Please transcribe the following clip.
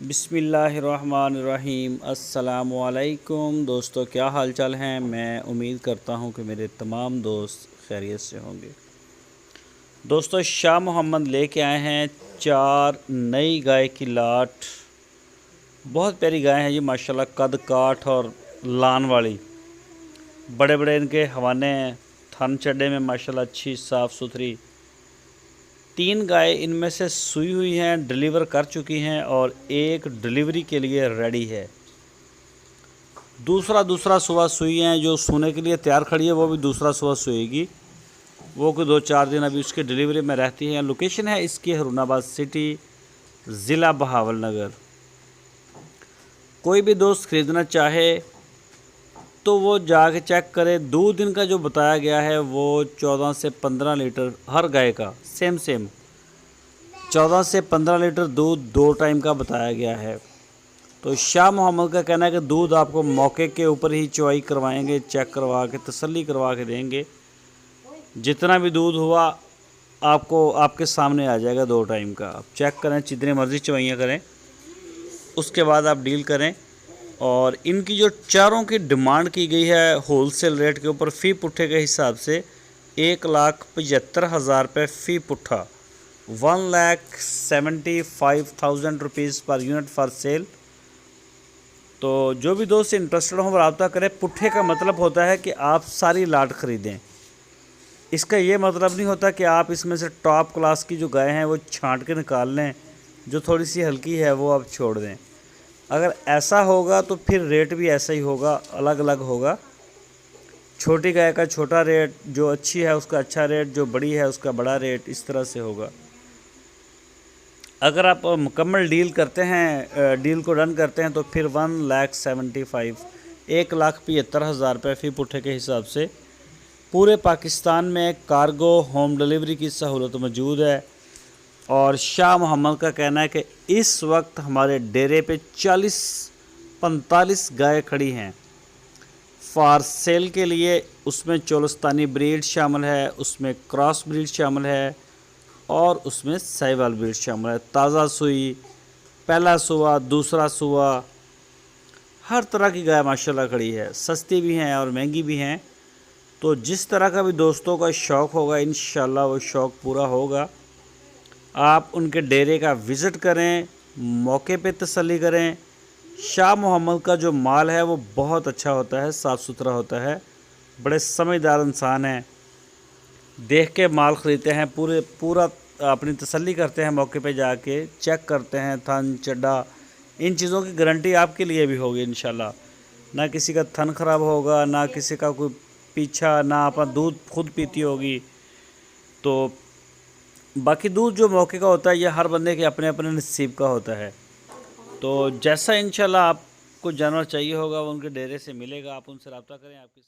बिस्मिल्लाहिर्रहमानिर्रहीम। अस्सलामुअलैकुम दोस्तों, क्या हाल चाल हैं। मैं उम्मीद करता हूं कि मेरे तमाम दोस्त खैरियत से होंगे। दोस्तों, शाह मोहम्मद लेके आए हैं 4 नई गाय की लाट। बहुत प्यारी गाय हैं ये माशाल्लाह, कद काठ और लान वाली। बड़े बड़े इनके हवाने हैं, थन चड्डे में माशाल्लाह अच्छी साफ़ सुथरी। 3 गाय इनमें से सूई हुई हैं, डिलीवर कर चुकी हैं और एक डिलीवरी के लिए रेडी है। दूसरा सुबह सूई हैं, जो सोने के लिए तैयार खड़ी है वो भी दूसरा सुबह सोएगी। वो कोई 2-4 दिन अभी उसके डिलीवरी में रहती है। लोकेशन है इसकी हरूनाबाद सिटी, ज़िला बहावलनगर। कोई भी दोस्त ख़रीदना चाहे तो वो जाके चेक करे। दूध इनका जो बताया गया है वो 14 से 15 लीटर हर गाय का सेम 14 से 15 लीटर दूध 2 टाइम का बताया गया है। तो शाह मोहम्मद का कहना है कि दूध आपको मौके के ऊपर ही चुवाई करवाएंगे, चेक करवा के तसल्ली करवा के देंगे। जितना भी दूध हुआ आपको आपके सामने आ जाएगा 2 टाइम का। आप चेक करें, जितनी मर्ज़ी चुवाइयाँ करें, उसके बाद आप डील करें। और इनकी जो चारों की डिमांड की गई है होलसेल रेट के ऊपर, फ़ी पुट्ठे के हिसाब से 1,75,000 रुपये फ़ी पुट्ठा, 1,75,000 rupees per unit for sale. तो जो भी दोस्त इंटरेस्टेड हों रब्ता करें। पुट्ठे का मतलब होता है कि आप सारी लाट ख़रीदें। इसका ये मतलब नहीं होता कि आप इसमें से टॉप क्लास की जो गाय हैं वो छांट के निकाल लें, जो थोड़ी सी हल्की है वो आप छोड़ दें। अगर ऐसा होगा तो फिर रेट भी ऐसा ही होगा, अलग अलग होगा। छोटी गाय का छोटा रेट, जो अच्छी है उसका अच्छा रेट, जो बड़ी है उसका बड़ा रेट, इस तरह से होगा। अगर आप मुकम्मल डील करते हैं, डील को डन करते हैं, तो फिर 1,75,000 रुपये फ़ी पुट्ठे के हिसाब से पूरे पाकिस्तान में कार्गो होम डिलीवरी की सहूलत मौजूद है। और शाह मोहम्मद का कहना है कि इस वक्त हमारे डेरे पे 40-45 गाय खड़ी हैं फॉर सेल के लिए। उसमें चोलस्तानी ब्रीड शामिल है, उसमें क्रॉस ब्रीड शामिल है और उसमें साहिवाल ब्रीड शामिल है। ताज़ा सुई, पहला सुआ, दूसरा सुआ, हर तरह की गाय माशाल्लाह खड़ी है। सस्ती भी हैं और महंगी भी हैं। तो जिस तरह का भी दोस्तों का शौक़ होगा, इंशाल्लाह वो शौक़ पूरा होगा। आप उनके डेरे का विज़िट करें, मौके पे तसल्ली करें। शाह मोहम्मद का जो माल है वो बहुत अच्छा होता है, साफ़ सुथरा होता है। बड़े समझदार इंसान हैं, देख के माल ख़रीदते हैं, पूरा अपनी तसल्ली करते हैं। मौके पे जाके चेक करते हैं, थन चड्डा, इन चीज़ों की गारंटी आपके लिए भी होगी इंशाल्लाह। ना किसी का थन ख़राब होगा, ना किसी का कोई पीछा, ना अपना दूध खुद पीती होगी। तो बाकी दूध जो मौके का होता है ये हर बंदे के अपने अपने नसीब का होता है। तो जैसा इंशाल्लाह आपको जानवर चाहिए होगा वो उनके डेरे से मिलेगा। आप उनसे रब्ता करें। आपकी